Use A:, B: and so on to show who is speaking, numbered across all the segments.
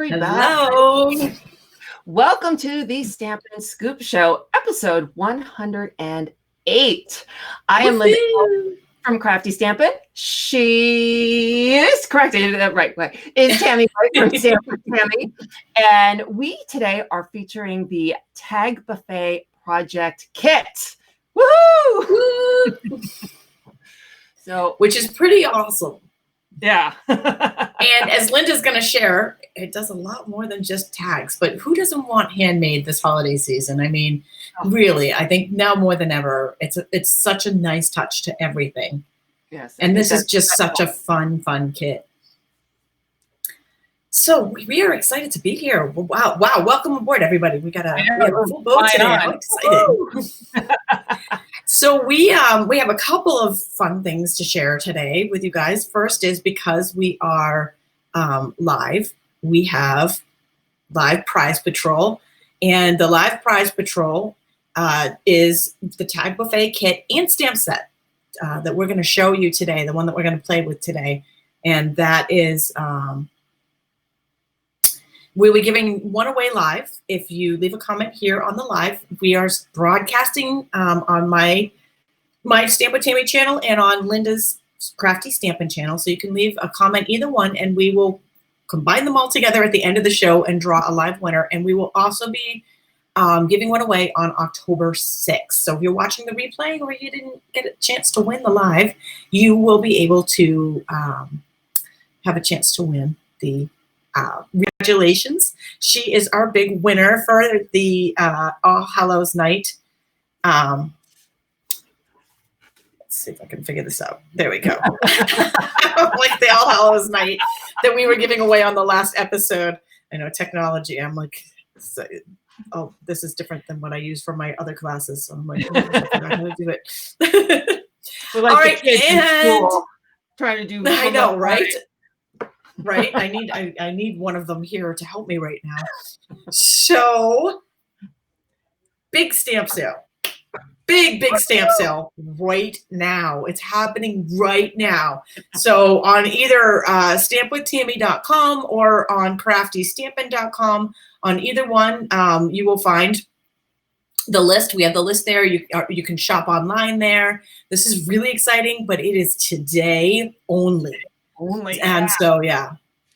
A: everybody.
B: Hello.
A: Welcome to the Stampin Scoop Show, episode 108. I am Linda from Crafty Stampin. She is correct. I did that right way. Is Tami from Stampin Tami. And we today are featuring the Tag Buffet Project Kit. Woohoo! So,
B: which is pretty awesome.
A: Yeah.
B: And as Linda's going to share, it does a lot more than just tags, but who doesn't want handmade this holiday season? I mean, really, I think now more than ever, it's such a nice touch to everything.
A: Yes.
B: And this is just such a fun kit. So we are excited to be here. Wow. Welcome aboard, everybody. We have a full boat today. I'm excited. So we have a couple of fun things to share today with you guys. First is because we are live, we have Live Prize Patrol. And the Live Prize Patrol is the Tag Buffet kit and stamp set that we're going to show you today, the one that we're going to play with today. And that is... we'll be giving one away live. If you leave a comment here on the live, we are broadcasting on my Stamp with Tami channel and on Linda's Crafty Stampin' channel. So you can leave a comment either one, and we will combine them all together at the end of the show and draw a live winner. And we will also be giving one away on October 6th. So if you're watching the replay or you didn't get a chance to win the live, you will be able to have a chance to win the congratulations. She is our big winner for the All Hallows Night. Let's see if I can figure this out. There we go. Like the All Hallows Night that we were giving away on the last episode. I know technology. I'm like, oh, this is different than what I use for my other classes. So I'm like, oh, I forgot how to do it.
A: We're like
B: all right, and
A: trying to do.
B: I know, right? Right? I need one of them here to help me right now. So, big stamp sale. Big stamp sale right now. It's happening right now. So, on either stampwithtami.com or on craftystampin.com, on either one, you will find the list. We have the list there. You can shop online there. This is really exciting, but it is today only. And so, yeah,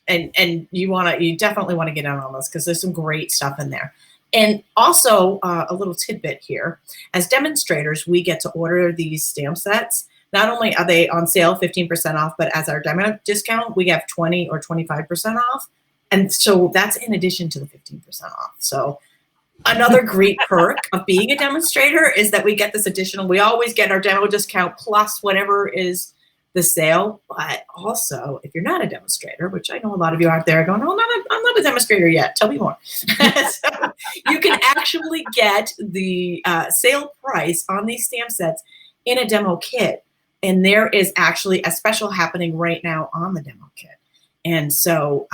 B: and you definitely want to get in on this because there's some great stuff in there. And also a little tidbit here, as demonstrators, we get to order these stamp sets. Not only are they on sale 15% off, but as our demo discount, we have 20 or 25% off. And so that's in addition to the 15% off. So another great perk of being a demonstrator is that we get this additional, we always get our demo discount plus whatever is the sale. But also, if you're not a demonstrator, which I know a lot of you out there going, oh, I'm not a demonstrator yet. Tell me more. So you can actually get the sale price on these stamp sets in a demo kit. And there is actually a special happening right now on the demo kit. And so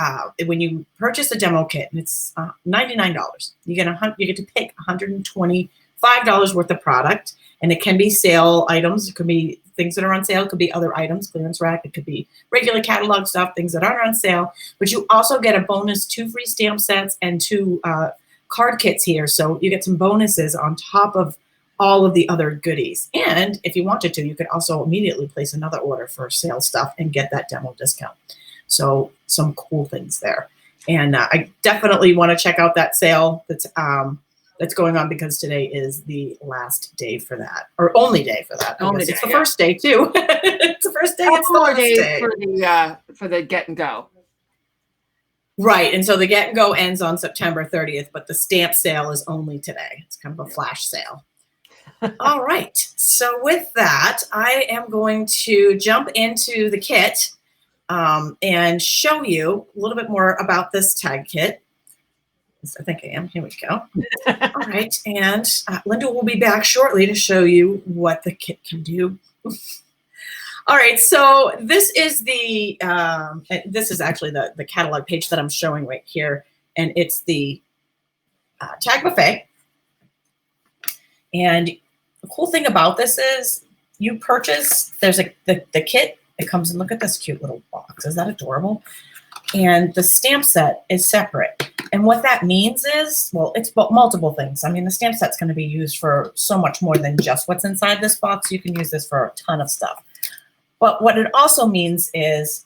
B: when you purchase a demo kit, and it's $99, you get to pick $125 worth of product. And it can be sale items. It could be things that are on sale. It could be other items, clearance rack. It could be regular catalog stuff, things that aren't on sale. But you also get a bonus 2 free stamp sets and 2 card kits here. So you get some bonuses on top of all of the other goodies. And if you wanted to, you could also immediately place another order for sale stuff and get that demo discount. So some cool things there. And I definitely want to check out that sale that's going on because today is the last day for that, or only day for that. It's the first day too. It's the first day. It's the last day
A: for the get and go.
B: Right, and so the get and go ends on September 30th, but the stamp sale is only today. It's kind of a flash sale. All right, so with that, I am going to jump into the kit and show you a little bit more about this tag kit. I think I am. Here we go. All right. And Linda will be back shortly to show you what the kit can do. All right. So this is this is actually the catalog page that I'm showing right here. And it's the Tag Buffet. And the cool thing about this is you purchase, there's the kit. It comes in, look at this cute little box. Is that adorable? and the stamp set is separate. And what that means is, well, it's multiple things. I mean, the stamp set's going to be used for so much more than just what's inside this box. You can use this for a ton of stuff. But what it also means is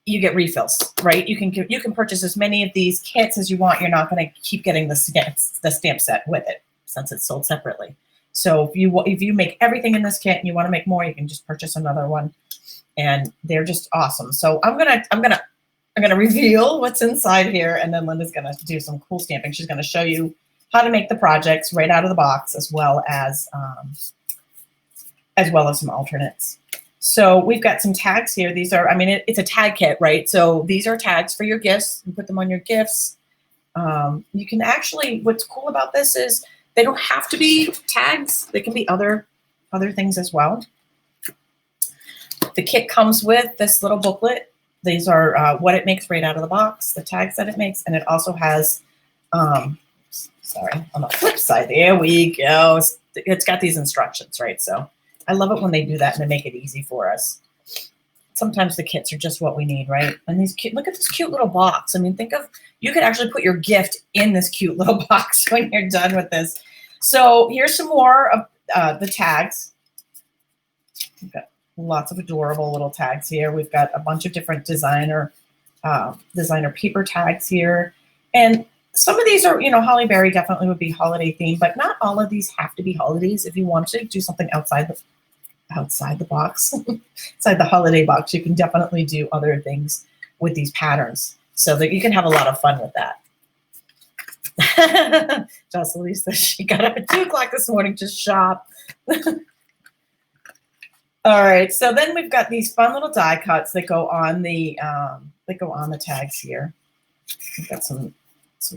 B: you get refills, right? You can purchase as many of these kits as you want. You're not going to keep getting the stamp set with it since it's sold separately. So if you make everything in this kit and you want to make more, you can just purchase another one, and they're just awesome. So I'm gonna reveal what's inside here, and then Linda's gonna do some cool stamping. She's gonna show you how to make the projects right out of the box, as well as some alternates. So we've got some tags here. These are, I mean, it's a tag kit, right? So these are tags for your gifts. You put them on your gifts. You can actually, what's cool about this is they don't have to be tags. They can be other things as well. The kit comes with this little booklet. These are what it makes right out of the box, the tags that it makes, and it also has, sorry, on the flip side, there we go. It's got these instructions, right? So I love it when they do that and they make it easy for us. Sometimes the kits are just what we need, right? And these look at this cute little box. I mean, think of, you could actually put your gift in this cute little box when you're done with this. So here's some more of the tags. We've got lots of adorable little tags here. We've got a bunch of different designer paper tags here. And some of these are, Holly Berry definitely would be holiday themed, but not all of these have to be holidays. If you want to do something outside the box, inside the holiday box, you can definitely do other things with these patterns so that you can have a lot of fun with that. Jocelyn says she got up at 2 o'clock this morning to shop. All right, so then we've got these fun little die cuts that go on the tags here. We've got some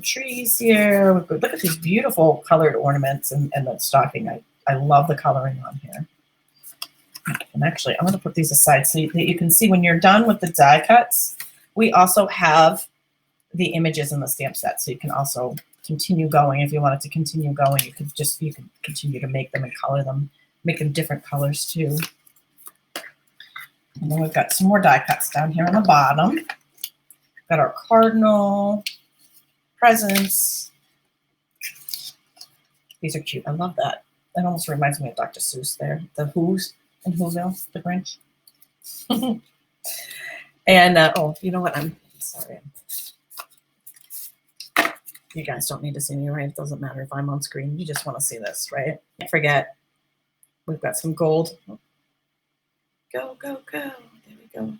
B: trees here. Look at these beautiful colored ornaments and the stocking. I love the coloring on here. And actually, I'm going to put these aside so that you can see when you're done with the die cuts. We also have the images in the stamp set, so you can also continue going. If you wanted to continue going, you can continue to make them and color them, make them different colors too. And then we've got some more die cuts down here on the bottom. We've got our cardinal, presents. These are cute. I love that. That almost reminds me of Dr. Seuss there. The Who's in Whoville, the Grinch. And, oh, you know what? I'm sorry. You guys don't need to see me, right? It doesn't matter if I'm on screen. You just want to see this, right? Can't forget. We've got some gold. Go, go, go. There we go.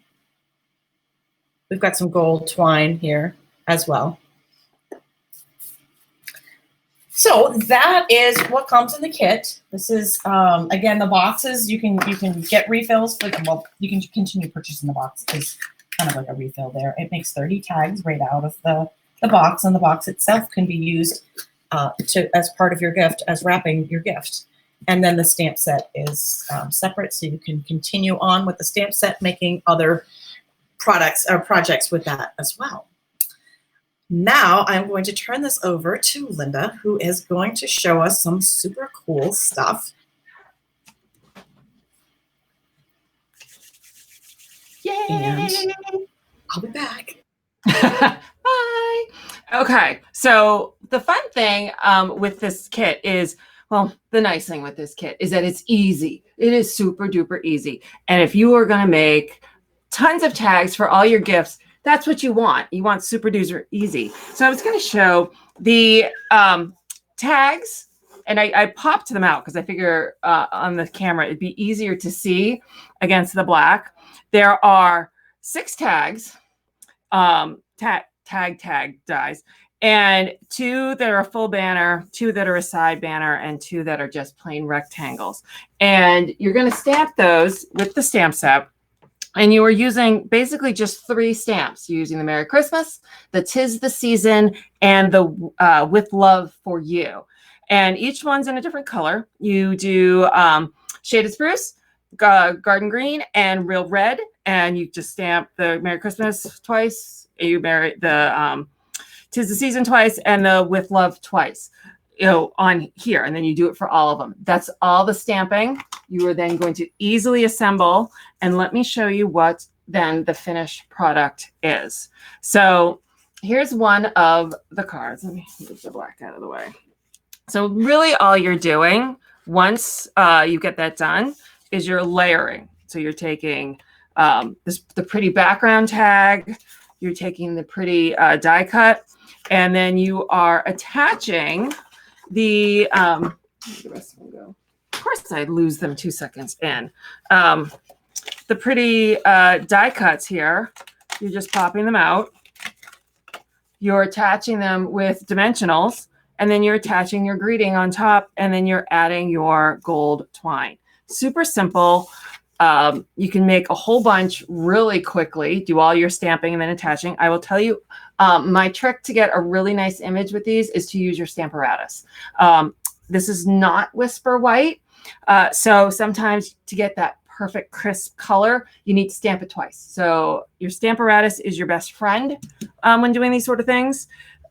B: We've got some gold twine here as well. So that is what comes in the kit. This is, again, the boxes. You can get refills for them. Well, you can continue purchasing the box. It's kind of like a refill there. It makes 30 tags right out of the box, and the box itself can be used as part of your gift, as wrapping your gift. And then the stamp set is separate, so you can continue on with the stamp set, making other products or projects with that as well. Now I'm going to turn this over to Linda, who is going to show us some super cool stuff.
A: Yay!
B: And I'll be back.
A: Bye. Okay, so the fun thing with this kit is, well, the nice thing with this kit is that it's easy. It is super duper easy. And if you are going to make tons of tags for all your gifts, that's what you want. You want super duper easy. So I was going to show the tags, and I popped them out because I figure on the camera it'd be easier to see against the black. There are 6 tags, tag dies, and 2 that are a full banner, 2 that are a side banner, and 2 that are just plain rectangles. And you're going to stamp those with the stamp set. And you are using basically just 3 stamps. You're using the Merry Christmas, the 'Tis the Season, and the With Love for You. And each one's in a different color. You do Shaded Spruce, Garden Green, and Real Red. And you just stamp the Merry Christmas twice. You marry the 'Tis the Season twice, and the With Love twice, on here. And then you do it for all of them. That's all the stamping. You are then going to easily assemble. And let me show you what than the finished product is. So here's one of the cards. Let me move the black out of the way. So really all you're doing once you get that done is you're layering. So you're taking the pretty background tag, you're taking the pretty die cut, and then you are attaching the rest of them go. Of course, I'd lose them 2 seconds in. The pretty die cuts here, you're just popping them out. You're attaching them with dimensionals, and then you're attaching your greeting on top, and then you're adding your gold twine. Super simple. You can make a whole bunch really quickly, do all your stamping and then attaching. I will tell you, my trick to get a really nice image with these is to use your Stamparatus. This is not Whisper White. So sometimes to get that perfect crisp color, you need to stamp it twice. So your Stamparatus is your best friend when doing these sort of things.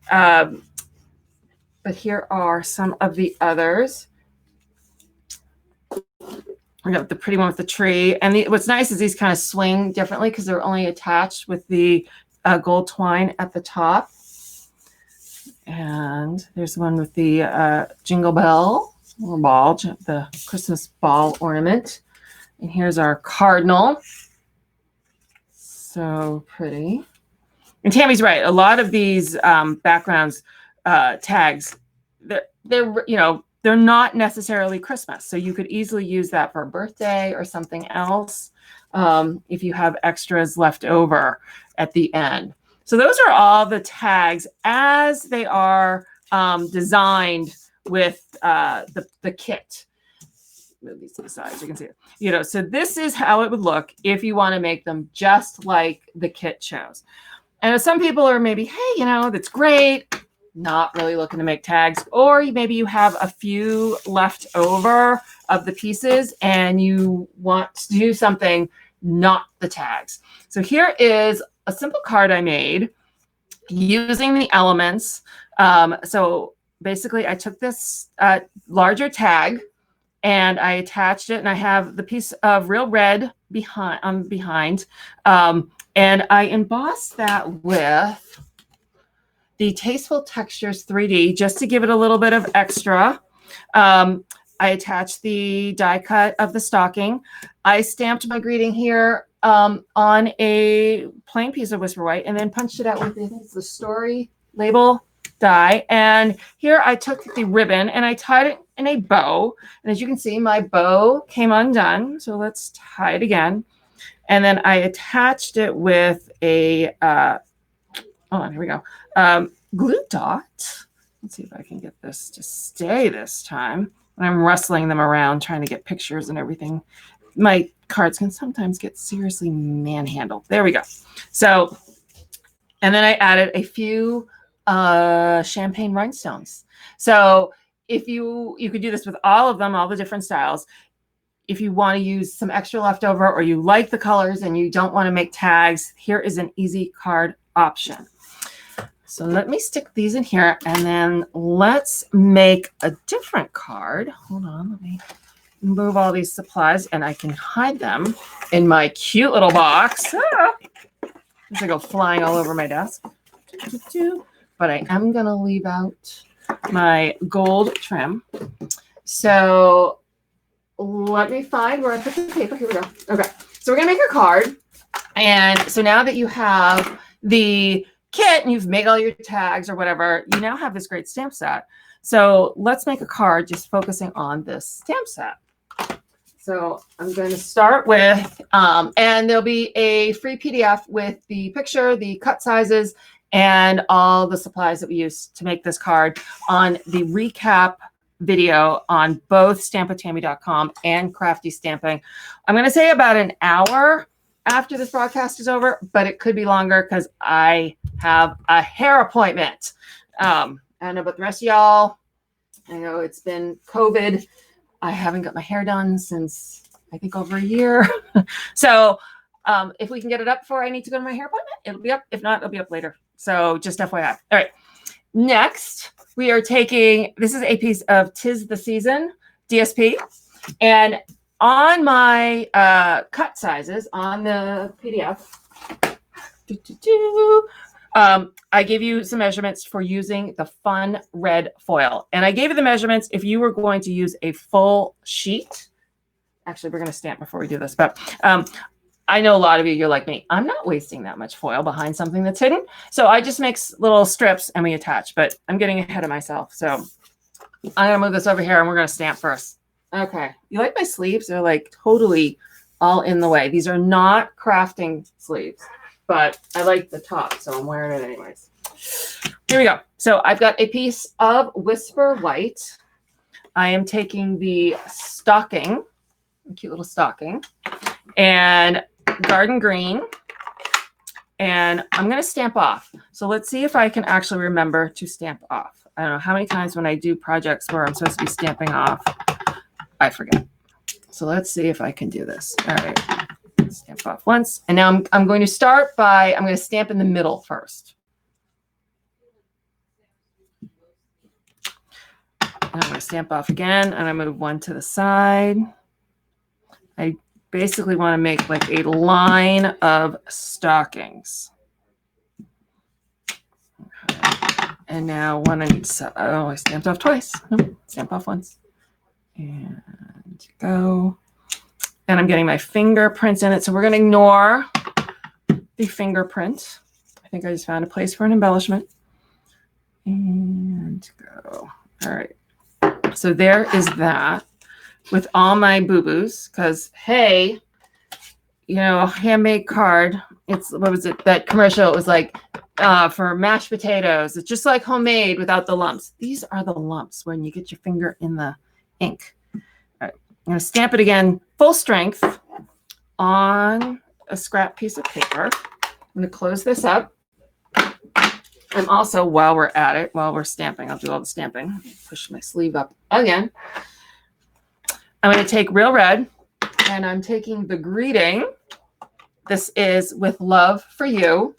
A: But here are some of the others. We got the pretty one with the tree. And what's nice is these kind of swing differently because they're only attached with the gold twine at the top. And there's one with the jingle bell or ball, the Christmas ball ornament. And here's our cardinal. So pretty. And Tammy's right. A lot of these backgrounds, tags, they're not necessarily Christmas. So you could easily use that for a birthday or something else if you have extras left over at the end. So those are all the tags as they are designed with the kit. Move these to the side so you can see it. So this is how it would look if you want to make them just like the kit shows. And some people are maybe, hey, that's great. Not really looking to make tags, or maybe you have a few left over of the pieces and you want to do something not the tags. So here is a simple card I made using the elements. So basically I took this larger tag and I attached it, and I have the piece of real red behind, and I embossed that with the Tasteful Textures 3D just to give it a little bit of extra. I attached the die cut of the stocking. I stamped my greeting here on a plain piece of Whisper White and then punched it out with the story label die. And here I took the ribbon and I tied it in a bow. And as you can see, my bow came undone. So let's tie it again. And then I attached it with a, here we go. Glue dot. Let's see if I can get this to stay this time. I'm rustling them around trying to get pictures and everything. My cards can sometimes get seriously manhandled. There we go. So, and then I added a few champagne rhinestones. So if you could do this with all of them, all the different styles. If you want to use some extra leftover, or you like the colors and you don't want to make tags, here is an easy card option. So let me stick these in here, and then let's make a different card. Hold on, let me move all these supplies, and I can hide them in my cute little box. As I go flying all over my desk. But I am going to leave out my gold trim. So let me find where I put the paper. Here we go. Okay, so we're going to make a card. And so now that you have the kit and you've made all your tags or whatever, you now have this great stamp set. So let's make a card just focusing on this stamp set. So I'm going to start with, and there'll be a free PDF with the picture, the cut sizes, and all the supplies that we use to make this card on the recap video on both stampwithtami.com and Crafty Stamping. I'm going to say about an hour after this broadcast is over, but it could be longer because I have a hair appointment. I don't know about the rest of y'all. I know it's been COVID. I haven't got my hair done since I think over a year. So if we can get it up before I need to go to my hair appointment, it'll be up. If not, it'll be up later. So just FYI. All right. Next, we are taking, this is a piece of 'Tis the Season DSP. And on my cut sizes on the PDF, I gave you some measurements for using the fun red foil. And I gave you the measurements if you were going to use a full sheet. Actually, we're going to stamp before we do this, but I know a lot of you, you're like me. I'm not wasting that much foil behind something that's hidden. So I just make little strips and we attach, but I'm getting ahead of myself. So I'm going to move this over here and we're going to stamp first. Okay. You like my sleeves? They're like totally all in the way. These are not crafting sleeves, but I like the top, so I'm wearing it anyways. Here we go. So I've got a piece of Whisper White. I am taking the stocking, a cute little stocking, and Garden Green, and I'm going to stamp off. So let's see if I can actually remember to stamp off. I don't know how many times when I do projects where I'm supposed to be stamping off, I forget. So let's see if I can do this. All right. Stamp off once. And now I'm going to start by, I'm going to stamp in the middle first. And I'm going to stamp off again, and I move one to the side. I basically want to make like a line of stockings. Okay. And now one I need to, oh, I stamped off twice. No, stamp off once. And go. And I'm getting my fingerprints in it. So we're going to ignore the fingerprint. I think I just found a place for an embellishment. And go. All right. So there is that with all my boo-boos. Because, hey, you know, handmade card. It's, what was it? That commercial, it was like for mashed potatoes. It's just like homemade without the lumps. These are the lumps when you get your finger in the ink. All right. I'm going to stamp it again, full strength, on a scrap piece of paper. I'm going to close this up. And also, while we're at it, while we're stamping, I'll do all the stamping. Push my sleeve up again. I'm going to take Real Red, and I'm taking the greeting. This is with love for you.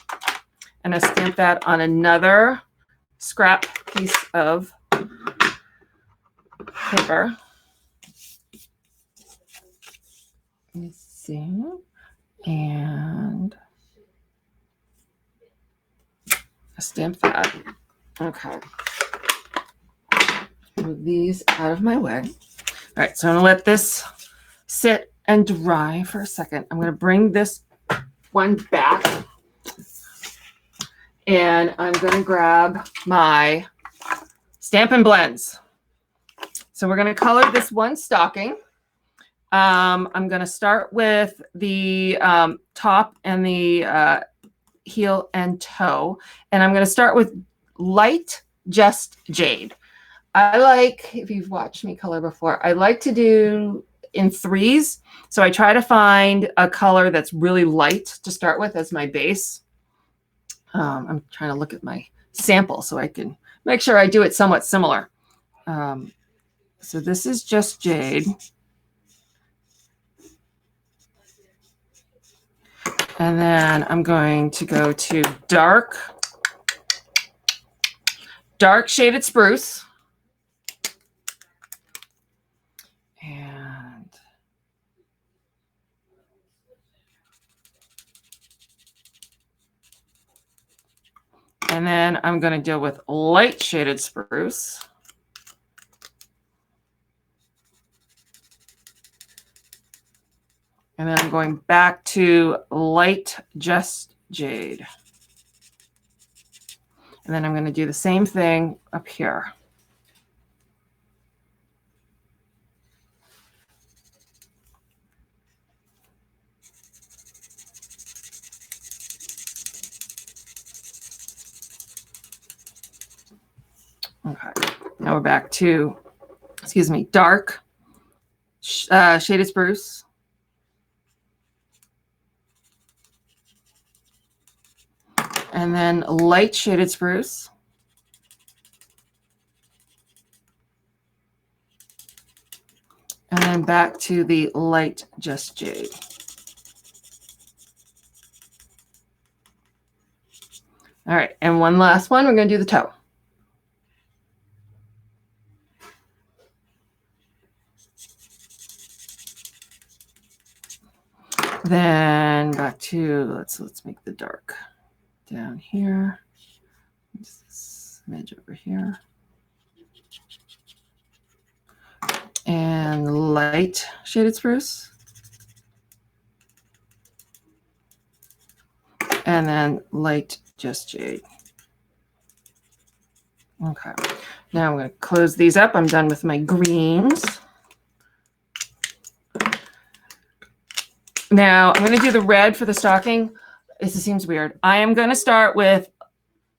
A: And I stamp that on another scrap piece of paper. Let's see. And I stamp that. Okay. Move these out of my way. All right, so I'm going to let this sit and dry for a second. I'm going to bring this one back. And I'm going to grab my Stampin' Blends. So we're going to color this one stocking. I'm going to start with the top and the heel and toe. And I'm going to start with light Just Jade. I like, if you've watched me color before, I like to do in threes. So I try to find a color that's really light to start with as my base. I'm trying to look at my sample so I can make sure I do it somewhat similar. So this is Just Jade. And then I'm going to go to dark shaded spruce. And then I'm going to deal with light shaded spruce. And then I'm going back to light Just Jade. And then I'm going to do the same thing up here. Okay, now we're back to, excuse me, dark shaded spruce. And then light shaded spruce. And then back to the light Just Jade. All right, and one last one, we're going to do the toe. Then back to, let's make the dark down here. This image over here. And light shaded spruce. And then light just jade. Okay. Now I'm going to close these up. I'm done with my greens. Now I'm going to do the red for the stocking. This seems weird. I am going to start with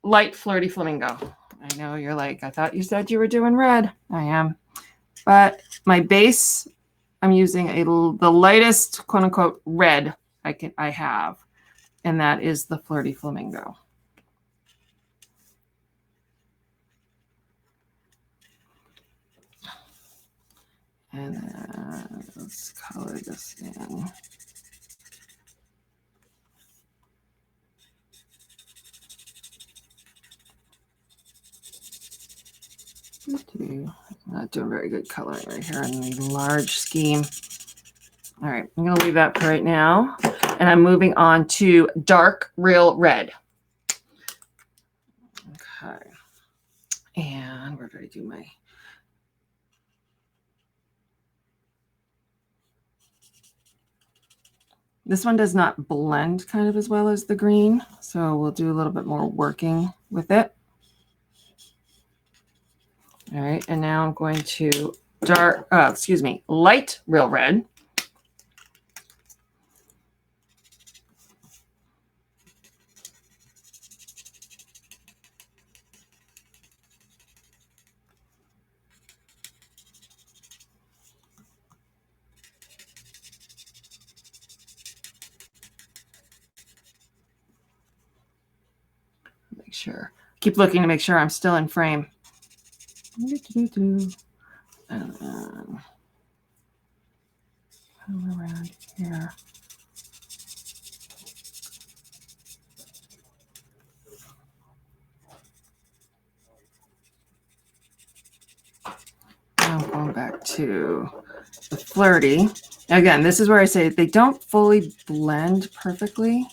A: light flirty flamingo. I know you're like, I thought you said you were doing red. I am. But my base, I'm using the lightest quote unquote red I have. And that is the flirty flamingo. And then let's color this in. I'm not doing very good coloring right here in the large scheme. All right, I'm going to leave that for right now. And I'm moving on to dark real red. Okay. And where did I do my... This one does not blend kind of as well as the green, so we'll do a little bit more working with it. All right, and now I'm going to light real red. Make sure, keep looking to make sure I'm still in frame. And then come around here. Now I'm going back to the flirty. Again, this is where I say they don't fully blend perfectly.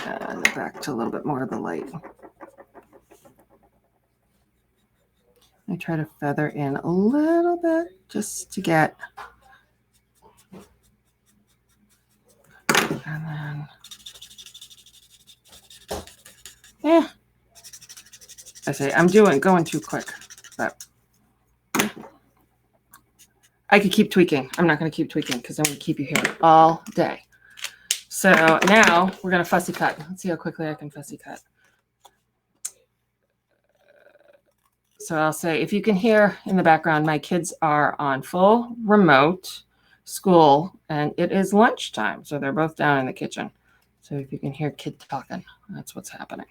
A: And back to a little bit more of the light. I try to feather in a little bit just to get, and then, I say I'm going too quick, but I could keep tweaking. I'm not going to keep tweaking because I'm going to keep you here all day. So now we're going to fussy cut. Let's see how quickly I can fussy cut. So I'll say, if you can hear in the background, my kids are on full remote school and it is lunchtime. So they're both down in the kitchen. So if you can hear kid talking, that's what's happening.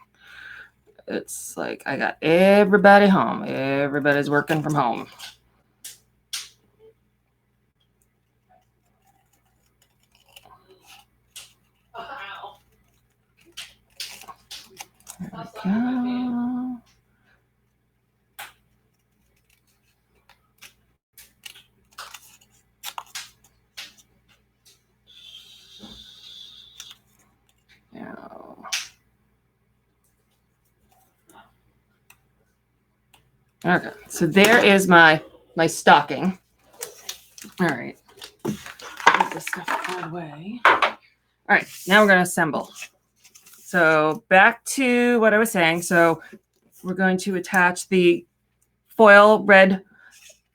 A: It's like I got everybody home. Everybody's working from home. There we go. Now. Okay, so there is my stocking. All right, put this stuff out of the way. All right, now we're going to assemble. So back to what I was saying. So we're going to attach the foil red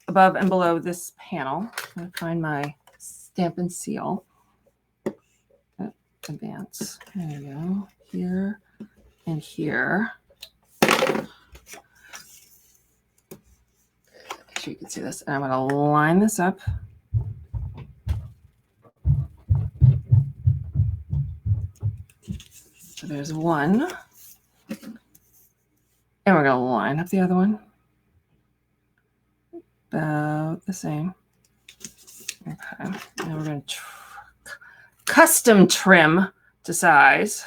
A: above and below this panel. I'm going to find my Stampin' Seal. Advance. There we go. Here and here. Make sure you can see this. And I'm going to line this up. So there's one. And we're going to line up the other one. About the same. Okay. Now we're going to custom trim to size.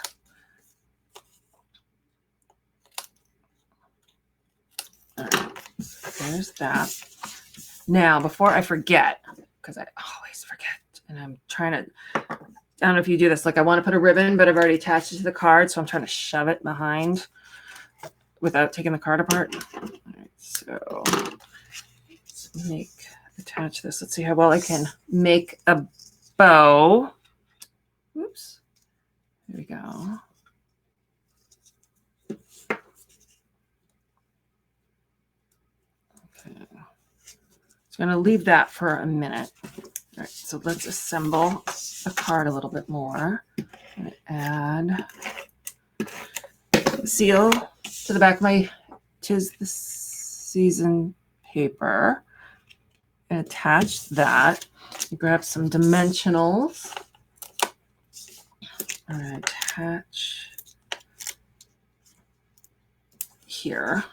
A: there's that. Now, before I forget, because I always forget, and I'm trying to, I don't know if you do this, like I want to put a ribbon, but I've already attached it to the card, so I'm trying to shove it behind without taking the card apart. All right, so let's attach this. Let's see how well I can make a bow. Oops. There we go. Okay. So I'm going to leave that for a minute. All right, so let's assemble the card a little bit more. I'm going to add the seal to the back of my Tis the Season paper and attach that. Grab some dimensionals. I'm going to attach here.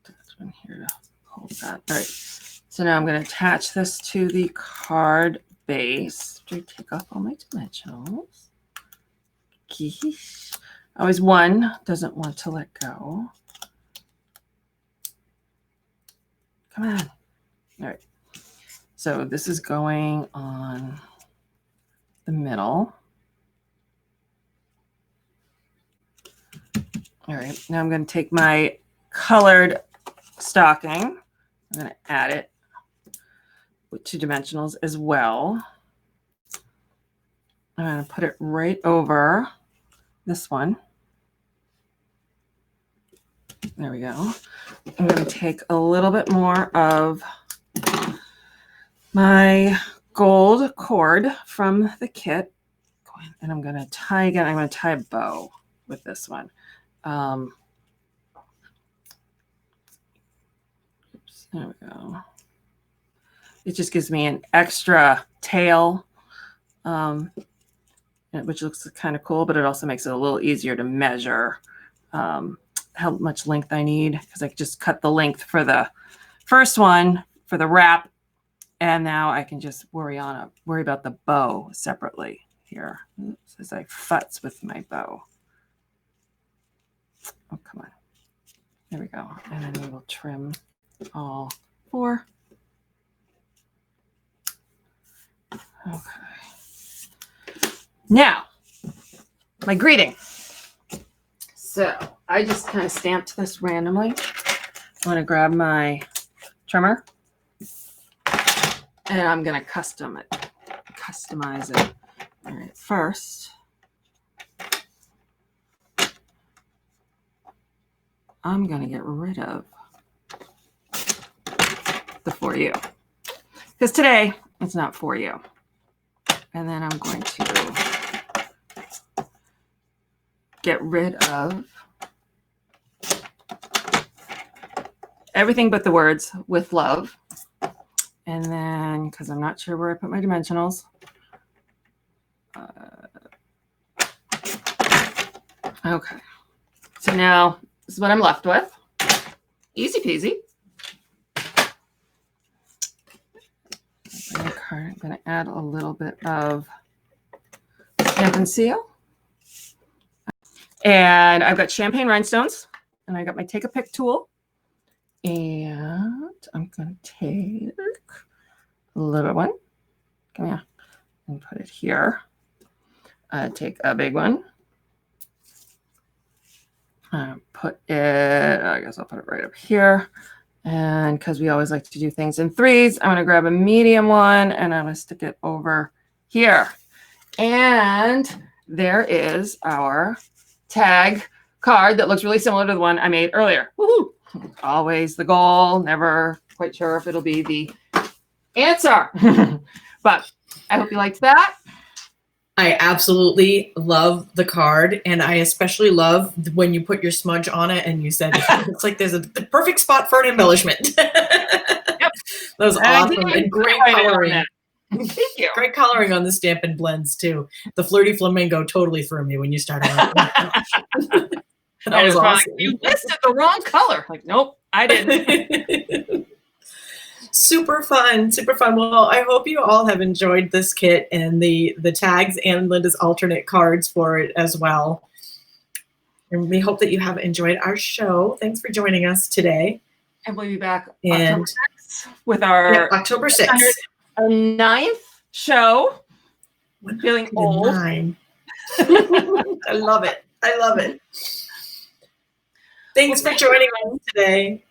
A: Attach one here to hold that. All right. So now I'm going to attach this to the card base. Do I take off all my dimensionals? Geesh. Always one doesn't want to let go. Come on. All right. So this is going on the middle. All right. Now I'm going to take my colored stocking. I'm going to add it with 2 dimensionals as well. I'm going to put it right over this one. There we go. I'm going to take a little bit more of my gold cord from the kit, and I'm going to tie again. I'm going to tie a bow with this one. Oops, there we go. It just gives me an extra tail, which looks kind of cool, but it also makes it a little easier to measure how much length I need, because I just cut the length for the first one for the wrap, and now I can just worry about the bow separately here. Oops, as I futz with my bow. Oh, come on. There we go. And then we will trim all 4. Okay. Now, my greeting. So I just kind of stamped this randomly. I want to grab my trimmer, and I'm going to customize it. All right, first, I'm going to get rid of the for you, because today it's not for you. And then I'm going to get rid of everything but the words with love. And then, because I'm not sure where I put my dimensionals, okay. So now this is what I'm left with. Easy peasy. I'm going to add a little bit of Stampin' Seal. And I've got champagne rhinestones, and I got my take a pick tool. And I'm going to take a little one. Come here. And put it here. Take a big one. Put it, I guess I'll put it right up here. And because we always like to do things in 3s, I'm going to grab a medium one, and I'm going to stick it over here. And there is our tag card that looks really similar to the one I made earlier. Woohoo! Always the goal. Never quite sure if it'll be the answer. But I hope you liked that.
B: I absolutely love the card, and I especially love when you put your smudge on it and you said it's like there's the perfect spot for an embellishment. Yep. That was awesome, and great coloring.
A: Thank you.
B: Great coloring on the Stampin' blends too. The flirty flamingo totally threw me when you started. That was awesome.
A: You listed the wrong color. Like, nope, I didn't.
B: Super fun, super fun. Well, I hope you all have enjoyed this kit and the tags and Linda's alternate cards for it as well. And we hope that you have enjoyed our show. Thanks for joining us today.
A: And we'll be back
B: And
A: October 6th with our
B: October 6th.
A: Our 9th show. Feeling old.
B: 9. I love it. I love it. Thanks for joining us today.